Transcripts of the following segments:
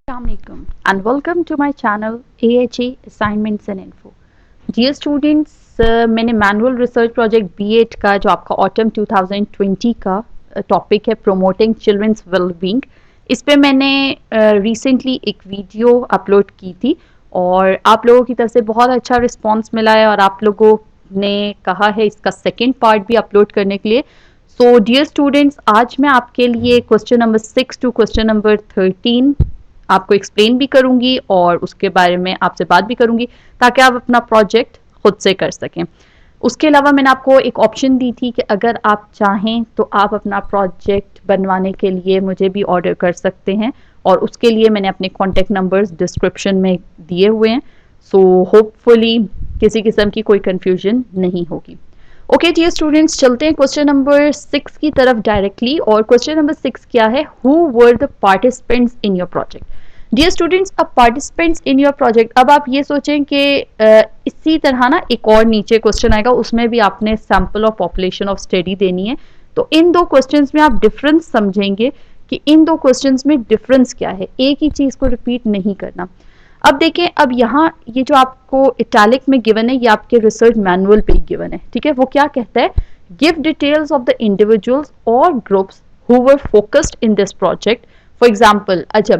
Assalamualaikum and welcome to my channel AHA Assignments and Info. Dear students, मैंने manual research project B8 का जो आपका autumn 2020 का topic है प्रोमोटिंग चिल्ड्रंस वेलबींग, इस पे मैंने रिसेंटली एक वीडियो अपलोड की थी और आप लोगों की तरफ से बहुत अच्छा रिस्पांस मिला है और आप लोगों ने कहा है इसका सेकेंड पार्ट भी अपलोड करने के लिए. सो डियर स्टूडेंट्स, आज मैं आपके लिए question number 6 to question number 13 आपको एक्सप्लेन भी करूंगी और उसके बारे में आपसे बात भी करूंगी ताकि आप अपना प्रोजेक्ट खुद से कर सकें. उसके अलावा मैंने आपको एक ऑप्शन दी थी कि अगर आप चाहें तो आप अपना प्रोजेक्ट बनवाने के लिए मुझे भी ऑर्डर कर सकते हैं और उसके लिए मैंने अपने कॉन्टेक्ट नंबर्स डिस्क्रिप्शन में दिए हुए हैं. सो होपफुली किसी किस्म की कोई कंफ्यूजन नहीं होगी. ओके डियर स्टूडेंट्स, चलते हैं क्वेश्चन नंबर 6 की तरफ डायरेक्टली. और क्वेश्चन नंबर 6 क्या है? Who were the participants in your project? Dear students, अब पार्टिसिपेंट्स इन योर प्रोजेक्ट, अब आप ये सोचें कि इसी तरह ना एक और नीचे क्वेश्चन आएगा, उसमें भी आपने sample of population of study देनी है. तो इन दो क्वेश्चंस में आप डिफरेंस समझेंगे कि इन दो क्वेश्चंस में डिफरेंस क्या है, एक ही चीज को रिपीट नहीं करना. अब देखें, अब यहाँ ये जो आपको इटैलिक में गिवन है ये आपके रिसर्च मैनुअल पे गिवन है, ठीक है. वो क्या कहता है? Give details of the individuals और groups who were focused in this project. For example, अच्छा,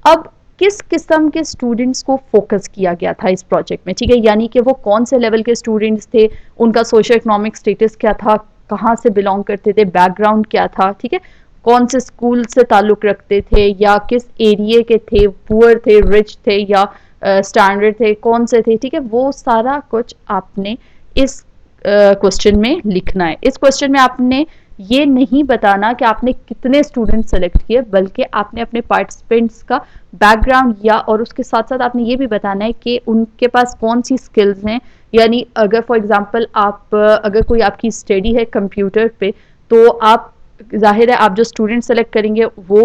अब किस किस्म के स्टूडेंट्स को फोकस किया गया था इस प्रोजेक्ट में, ठीक है, यानी कि वो कौन से लेवल के स्टूडेंट्स थे, उनका सोशो इकोनॉमिक स्टेटस क्या था, कहाँ से बिलोंग करते थे, बैकग्राउंड क्या था, ठीक है, कौन से स्कूल से ताल्लुक रखते थे या किस एरिया के थे, पुअर थे, रिच थे या स्टैंडर्ड थे, कौन से थे, ठीक है. वो सारा कुछ आपने इस क्वेश्चन में लिखना है. इस क्वेश्चन में आपने ये नहीं बताना कि आपने कितने स्टूडेंट सेलेक्ट किए, बल्कि आपने अपने पार्टिसिपेंट्स का बैकग्राउंड या और उसके साथ साथ आपने ये भी बताना है कि उनके पास कौन सी स्किल्स हैं. यानी अगर फॉर एग्जांपल आप अगर कोई आपकी स्टडी है कंप्यूटर पे, तो आप जाहिर है आप जो स्टूडेंट सेलेक्ट करेंगे वो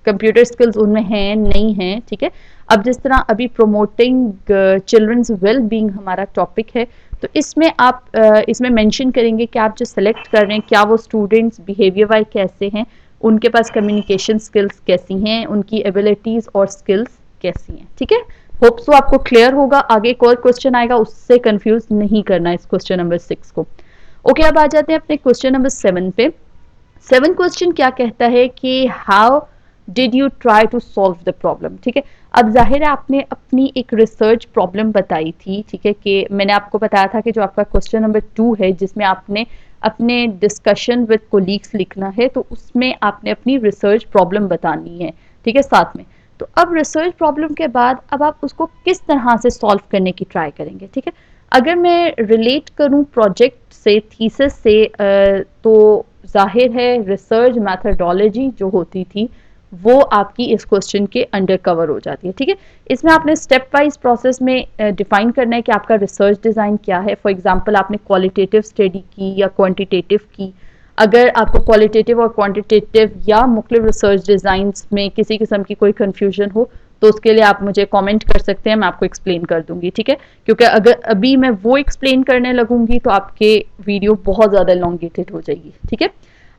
कंप्यूटर स्किल्स उनमें हैं नहीं हैं, ठीक है. अब जिस तरह अभी प्रोमोटिंग चिल्ड्रंस वेल बीइंग हमारा टॉपिक है, तो इसमें आप इसमें मेंशन करेंगे कि आप जो सेलेक्ट कर रहे हैं क्या वो स्टूडेंट्स बिहेवियर वाइज कैसे हैं, उनके पास कम्युनिकेशन स्किल्स कैसी हैं, उनकी एबिलिटीज और स्किल्स कैसी हैं, ठीक है. होप सो आपको क्लियर होगा. आगे एक और क्वेश्चन आएगा, उससे कंफ्यूज नहीं करना इस क्वेश्चन नंबर 6 को. ओके, अब आ जाते हैं अपने क्वेश्चन नंबर 7 पे. 7 क्वेश्चन क्या कहता है कि how did you try to solve the problem, ठीक है. अब जाहिर है आपने अपनी एक रिसर्च प्रॉब्लम बताई थी, ठीक है, कि मैंने आपको बताया था कि जो आपका क्वेश्चन नंबर 2 है जिसमें आपने अपने डिस्कशन विद कोलीग्स लिखना है, तो उसमें आपने अपनी रिसर्च प्रॉब्लम बतानी है, ठीक है, साथ में. तो अब रिसर्च प्रॉब्लम के बाद अब आप उसको किस तरह से सॉल्व करने की ट्राई करेंगे, ठीक है. अगर मैं रिलेट करूं प्रोजेक्ट से, थीसिस से, तो जाहिर है रिसर्च मैथडोलॉजी जो होती थी वो आपकी इस क्वेश्चन के अंडर कवर हो जाती है, ठीक है. इसमें आपने स्टेप वाइज प्रोसेस में डिफाइन करना है कि आपका रिसर्च डिज़ाइन क्या है. फॉर एग्जांपल आपने क्वालिटेटिव स्टडी की या क्वांटिटेटिव की. अगर आपको क्वालिटेटिव और क्वांटिटेटिव या मुख्तलिफ रिसर्च डिज़ाइंस में किसी किस्म की कोई कन्फ्यूजन हो तो उसके लिए आप मुझे कमेंट कर सकते हैं, मैं आपको एक्सप्लेन कर दूंगी, ठीक है. क्योंकि अगर अभी मैं वो एक्सप्लेन करने लगूंगी तो आपके वीडियो बहुत ज़्यादा लॉन्गेटेड हो जाएगी, ठीक है.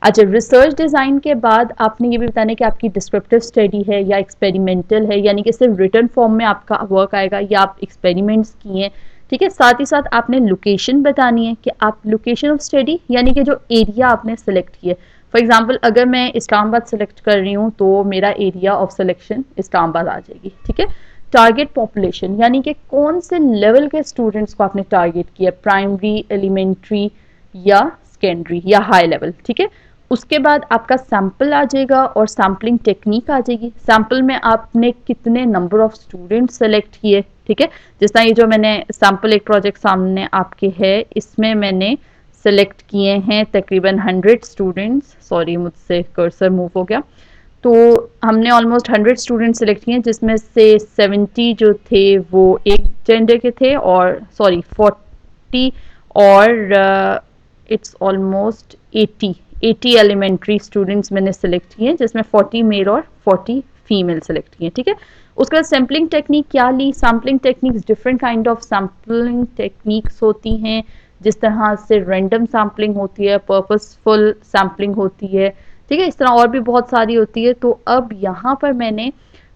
अच्छा, रिसर्च डिज़ाइन के बाद आपने ये भी बताना है कि आपकी डिस्क्रिप्टिव स्टडी है या एक्सपेरिमेंटल है, यानी कि सिर्फ रिटन फॉर्म में आपका वर्क आएगा या आप एक्सपेरिमेंट्स किए हैं, ठीक है. साथ ही साथ आपने लोकेशन बतानी है कि आप लोकेशन ऑफ स्टडी यानी कि जो एरिया आपने सेलेक्ट किया. फॉर एग्जांपल अगर मैं इस्लामाबाद सेलेक्ट कर रही हूँ तो मेरा एरिया ऑफ सिलेक्शन इस्लामाबाद आ जाएगी, ठीक है. टारगेट पॉपुलेशन यानी कि कौन से लेवल के स्टूडेंट्स को आपने टारगेट किया, प्राइमरी, एलिमेंट्री या सेकेंडरी या हाई लेवल, ठीक है. उसके बाद आपका सैंपल आ जाएगा और सैम्पलिंग टेक्निक आ जाएगी. सैंपल में आपने कितने नंबर ऑफ स्टूडेंट सेलेक्ट किए, ठीक है. जिस तरह ये जो मैंने सैंपल एक प्रोजेक्ट सामने आपके है, इसमें मैंने सेलेक्ट किए हैं तकरीबन 100 स्टूडेंट्स. सॉरी, मुझसे कर्सर मूव हो गया. तो हमने ऑलमोस्ट 100 स्टूडेंट सेलेक्ट किए जिसमें से 70 जो थे वो एक जेंडर के थे और सॉरी 40 और इट्स ऑलमोस्ट 80 एलिमेंट्री स्टूडेंट्स मैंने सेलेक्ट किए जिसमें 40 मेल और 40 फीमेल सेलेक्ट किए, ठीक है. उसके बाद सैम्पलिंग टेक्निक क्या ली. Sampling techniques different kind of sampling techniques होती हैं, जिस तरह से रैंडम सैम्पलिंग होती है, पर्पसफुल सैम्पलिंग होती है, ठीक है. इस तरह और भी बहुत सारी होती है. तो अब यहाँ पर मैंने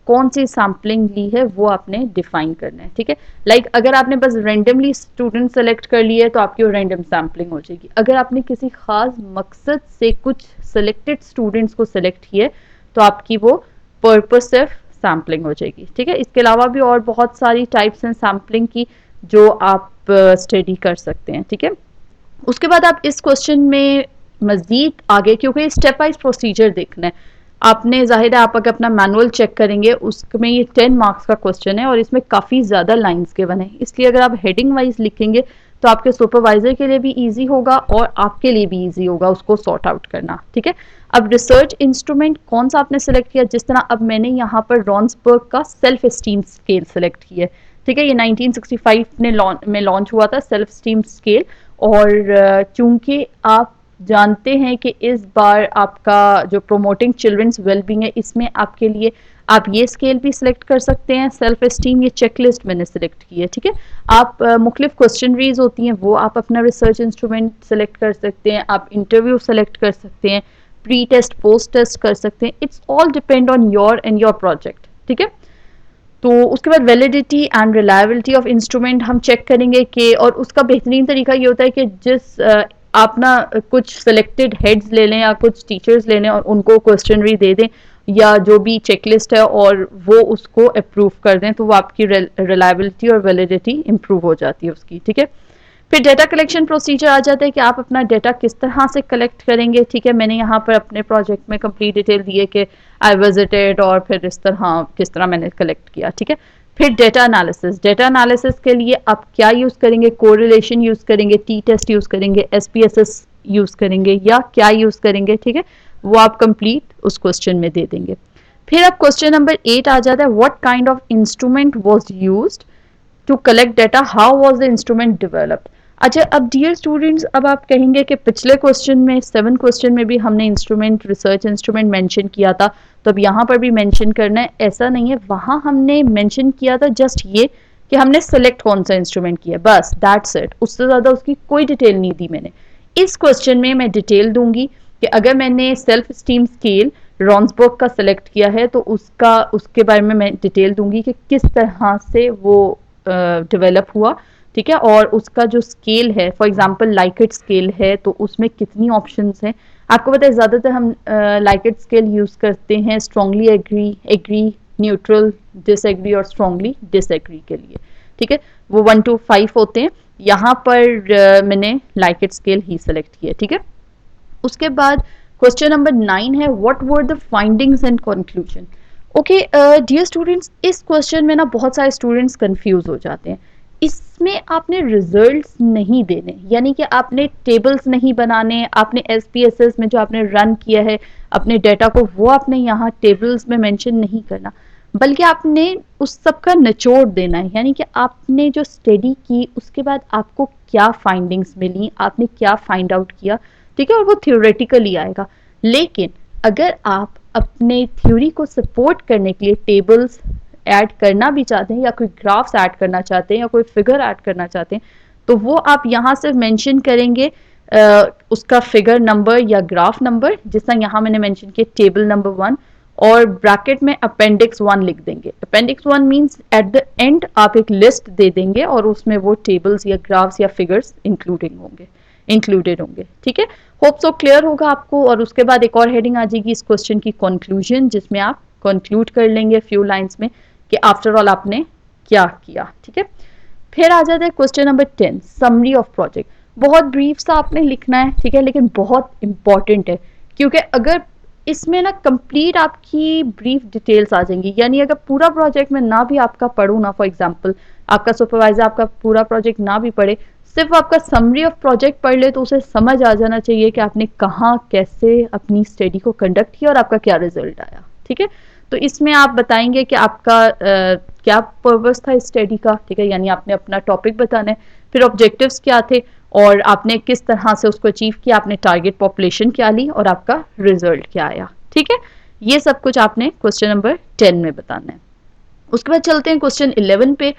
कौन सी सैम्पलिंग ली है वो आपने डिफाइन करना है, ठीक है। लाइक अगर आपने बस रेंडमली स्टूडेंट सेलेक्ट कर लिए है तो आपकी वो रैंडम सैम्पलिंग हो जाएगी। अगर आपने किसी खास मकसद से कुछ सिलेक्टेड स्टूडेंट्स को सिलेक्ट किए तो आपकी वो पर्पसिव सैम्पलिंग हो जाएगी, ठीक है। इसके अलावा भी और बहुत सारी टाइप्स हैं सैम्पलिंग की जो आप स्टडी कर सकते हैं, ठीक है। उसके बाद आप इस क्वेश्चन में मजीद आगे, क्योंकि स्टेप वाइज प्रोसीजर देखना है आपने, जाहिर है आप अगर अपना मैनुअल चेक करेंगे उसमें ये 10 मार्क्स का क्वेश्चन है और इसमें काफ़ी ज़्यादा लाइंस के बने, इसलिए अगर आप हेडिंग वाइज लिखेंगे तो आपके सुपरवाइजर के लिए भी इजी होगा और आपके लिए भी इजी होगा उसको सॉर्ट आउट करना, ठीक है। अब रिसर्च इंस्ट्रूमेंट कौन सा आपने सेलेक्ट किया, जिस तरह अब मैंने यहाँ पर रॉन्सबर्ग का सेल्फ एस्टीम स्केल सेलेक्ट किया है, ठीक है। ये 1965 में लॉन्च हुआ था सेल्फ एस्टीम स्केल, और चूंकि आप जानते हैं कि इस बार आपका जो प्रोमोटिंग चिल्ड्रंस वेलबींग है इसमें आपके लिए आप ये स्केल भी सिलेक्ट कर सकते हैं। सेल्फ एस्टीम ये चेकलिस्ट मैंने सिलेक्ट की है, ठीक है। आप मुख्तलिफ क्वेश्चनरीज होती हैं वो आप अपना रिसर्च इंस्ट्रूमेंट सेलेक्ट कर सकते हैं, आप इंटरव्यू सेलेक्ट कर सकते हैं, प्री टेस्ट पोस्ट टेस्ट कर सकते हैं, it's all depend on your and your project, ठीक है। तो उसके बाद validity and reliability of instrument हम चेक करेंगे कि, और उसका बेहतरीन तरीका ये होता है कि जिस आप ना कुछ सिलेक्टेड हेड्स ले लें या कुछ टीचर्स ले लें और उनको क्वेश्चनरी दे दें या जो भी चेकलिस्ट है और वो उसको अप्रूव कर दें, तो वो आपकी रिलायबिलिटी और वैलिडिटी इंप्रूव हो जाती है उसकी, ठीक है। फिर डेटा कलेक्शन प्रोसीजर आ जाता है कि आप अपना डेटा किस तरह से कलेक्ट करेंगे, ठीक है। मैंने यहाँ पर अपने प्रोजेक्ट में कंप्लीट डिटेल दी है कि आई विजिटेड और फिर इस तरह किस तरह मैंने कलेक्ट किया, ठीक है। फिर डेटा एनालिसिस के लिए आप क्या यूज़ करेंगे, कोरिलेशन यूज़ करेंगे, टी टेस्ट यूज़ करेंगे, SPSS यूज़ करेंगे या क्या यूज़ करेंगे, ठीक है। वो आप कंप्लीट उस क्वेश्चन में दे देंगे। फिर अब क्वेश्चन नंबर 8 आ जाता है, what kind of instrument was used to collect data, how was the instrument developed. अच्छा, अब डियर स्टूडेंट्स, अब आप कहेंगे कि पिछले क्वेश्चन में 7 क्वेश्चन में भी हमने इंस्ट्रूमेंट, रिसर्च इंस्ट्रूमेंट मेंशन किया था, तो अब यहाँ पर भी मेंशन करना है। ऐसा नहीं है, वहाँ हमने मेंशन किया था जस्ट ये कि हमने सेलेक्ट कौन सा इंस्ट्रूमेंट किया, बस दैट्स इट, उससे ज़्यादा उसकी कोई डिटेल नहीं दी मैंने। इस क्वेश्चन में मैं डिटेल दूंगी कि अगर मैंने सेल्फ स्टीम स्केल रॉन्सबर्ग का सिलेक्ट किया है तो उसके बारे में मैं डिटेल दूंगी कि किस तरह से वो डेवलप हुआ, ठीक है। और उसका जो स्केल है, फॉर एग्जांपल लाइकेट स्केल है तो उसमें कितनी ऑप्शंस हैं। आपको पता है ज़्यादातर हम लाइकेट स्केल यूज़ करते हैं स्ट्रांगली एग्री, न्यूट्रल, डिसएग्री और स्ट्रांगली डिसएग्री के लिए, ठीक है। वो 1 to 5 होते हैं, यहाँ पर मैंने लाइकेट स्केल ही सेलेक्ट किया, ठीक है। उसके बाद क्वेश्चन नंबर 9 है, what were the findings and conclusion. Okay dear students, इस क्वेश्चन में ना बहुत सारे स्टूडेंट्स कंफ्यूज हो जाते हैं। इसमें आपने रिजल्ट्स नहीं देने, यानी कि आपने टेबल्स नहीं बनाने, आपने SPSS में जो आपने रन किया है अपने डेटा को वो आपने यहाँ टेबल्स में मेंशन नहीं करना, बल्कि आपने उस सब का निचोड़ देना है। यानी कि आपने जो स्टडी की उसके बाद आपको क्या फाइंडिंग्स मिली, आपने क्या फाइंड आउट किया, ठीक है। और वो थ्योरेटिकली आएगा, लेकिन अगर आप अपने थ्योरी को सपोर्ट करने के लिए टेबल्स ऐड करना भी चाहते हैं या कोई ग्राफ्स ऐड करना चाहते हैं या कोई फिगर ऐड करना चाहते हैं, तो वो आप यहाँ से मेंशन करेंगे उसका फिगर नंबर या ग्राफ नंबर, जिस तरह यहाँ मैंने मेंशन किया टेबल नंबर 1, और ब्रैकेट में अपेंडिक्स 1 लिख देंगे। Appendix 1 means at the end आप एक लिस्ट दे देंगे और उसमें वो टेबल्स या ग्राफ्स या फिगर्स इंक्लूडेड होंगे, ठीक है। होप सो क्लियर होगा आपको। और उसके बाद एक और हेडिंग आ जाएगी इस क्वेश्चन की, कंक्लूजन, जिसमें आप कंक्लूड कर लेंगे फ्यू लाइंस में कि आफ्टर ऑल आपने क्या किया, ठीक है। फिर आ जाता है question number 10, summary of project. बहुत ब्रीफ सा आपने लिखना है, ठीक है, लेकिन बहुत इंपॉर्टेंट है, क्योंकि अगर इसमें ना कंप्लीट आपकी ब्रीफ डिटेल्स आ जाएंगी, यानी अगर पूरा प्रोजेक्ट में ना भी आपका पढ़ूँ ना, फॉर एग्जांपल आपका सुपरवाइजर आपका पूरा प्रोजेक्ट ना भी पढ़े, सिर्फ आपका समरी ऑफ प्रोजेक्ट पढ़ ले तो उसे समझ आ जाना चाहिए कि आपने कहाँ कैसे अपनी स्टडी को कंडक्ट किया और आपका क्या रिजल्ट आया, ठीक है। तो इसमें आप बताएंगे कि आपका क्या पर्पस था इस स्टडी का, ठीक है, यानी आपने अपना टॉपिक बताना है, फिर ऑब्जेक्टिव्स क्या थे और आपने किस तरह से उसको अचीव किया, आपने टारगेट पॉपुलेशन क्या ली और आपका रिजल्ट क्या आया, ठीक है। ये सब कुछ आपने क्वेश्चन नंबर 10 में बताना है। उसके बाद चलते हैं क्वेश्चन 11 पे।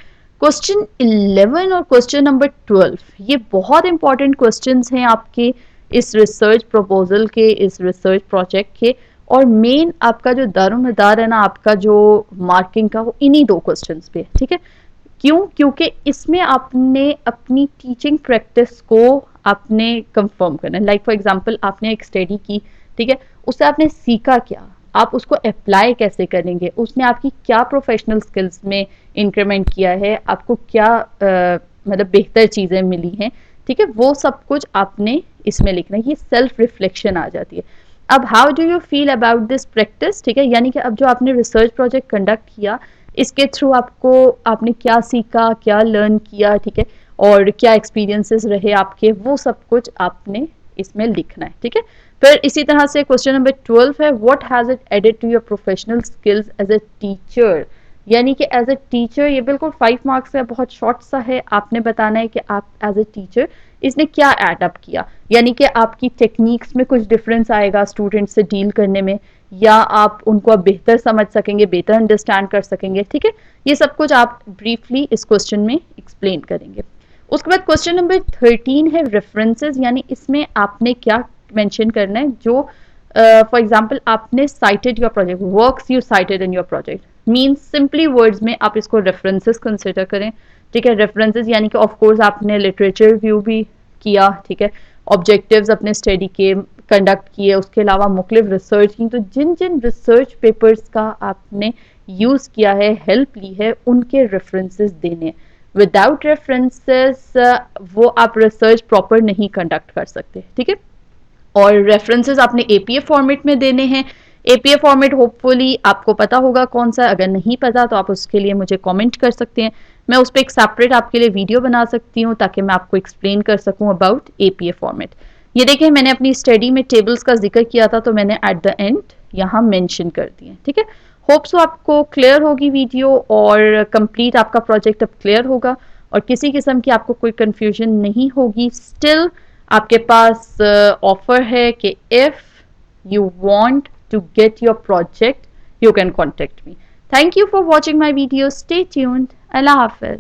क्वेश्चन 11 और क्वेश्चन नंबर 12 ये बहुत इंपॉर्टेंट क्वेश्चंस हैं आपके इस रिसर्च प्रपोजल के, इस रिसर्च प्रोजेक्ट के, और मेन आपका जो दारोमदार है ना आपका जो मार्किंग का, वो इन्हीं 2 क्वेश्चंस पे है, ठीक है। क्यों? क्योंकि इसमें आपने अपनी टीचिंग प्रैक्टिस को आपने कंफर्म करना है। लाइक फॉर एग्जांपल आपने एक स्टडी की, ठीक है, उससे आपने सीखा क्या, आप उसको अप्लाई कैसे करेंगे, उसने आपकी क्या प्रोफेशनल स्किल्स में इंक्रीमेंट किया है, आपको क्या मतलब बेहतर चीज़ें मिली हैं, ठीक है, वो सब कुछ आपने इसमें लिखना है। ये सेल्फ रिफ्लेक्शन आ जाती है। अब how do you feel about this practice, ठीक है, यानी कि अब जो आपने रिसर्च प्रोजेक्ट कंडक्ट किया, इसके थ्रू आपको आपने क्या सीखा, क्या लर्न किया, ठीक है, और क्या एक्सपीरियंसेस रहे आपके, वो सब कुछ आपने इसमें लिखना है, ठीक है। फिर इसी तरह से क्वेश्चन नंबर 12 है, what has it added to your professional skills as a teacher, यानी कि एज अ टीचर, ये बिल्कुल 5 मार्क्स का बहुत शॉर्ट सा है, आपने बताना है कि आप एज अ टीचर इसने क्या एड अप किया, यानी कि आपकी टेक्निक्स में कुछ डिफरेंस आएगा स्टूडेंट से डील करने में, या आप उनको अब बेहतर समझ सकेंगे, बेहतर अंडरस्टैंड कर सकेंगे, ठीक है। ये सब कुछ आप ब्रीफली इस क्वेश्चन में एक्सप्लेन करेंगे। उसके बाद क्वेश्चन नंबर 13 है रेफरेंसेस, यानी इसमें आपने क्या मेंशन करना है, जो फॉर एग्जांपल आपने cited your project, works you cited in your project, means simply words में आप इसको रेफरेंसेस कंसिडर करें, ठीक है। रेफरेंसेस यानी कि ऑफ कोर्स आपने लिटरेचर रिव्यू भी किया, ठीक है, ऑब्जेक्टिव्स अपने स्टडी के कंडक्ट किए, उसके अलावा मुख्तलिफ रिसर्च की, तो जिन जिन रिसर्च पेपर्स का आपने यूज़ किया है, हेल्प ली है, उनके रेफरेंसेस देने। विदाउट रेफरेंसेस वो आप रिसर्च प्रॉपर नहीं कंडक्ट कर सकते, ठीक है। और रेफरेंसेस आपने एपीए फॉर्मेट में देने हैं। एपीए फॉर्मेट होपफुली आपको पता होगा कौन सा है, अगर नहीं पता तो आप उसके लिए मुझे कमेंट कर सकते हैं, मैं उस पर एक सेपरेट आपके लिए वीडियो बना सकती हूँ ताकि मैं आपको एक्सप्लेन कर सकूँ अबाउट एपीए फॉर्मेट। ये देखें, मैंने अपनी स्टडी में टेबल्स का जिक्र किया था, तो मैंने एट द एंड यहाँ मेंशन कर दिए, ठीक है। होप सो आपको क्लियर होगी वीडियो, और कंप्लीट आपका प्रोजेक्ट अब क्लियर होगा, और किसी किस्म की आपको कोई कंफ्यूजन नहीं होगी। स्टिल आपके पास ऑफर है कि if you want to get your project, you can contact me. Thank you for watching my video, stay tuned, अल्लाह हाफिज।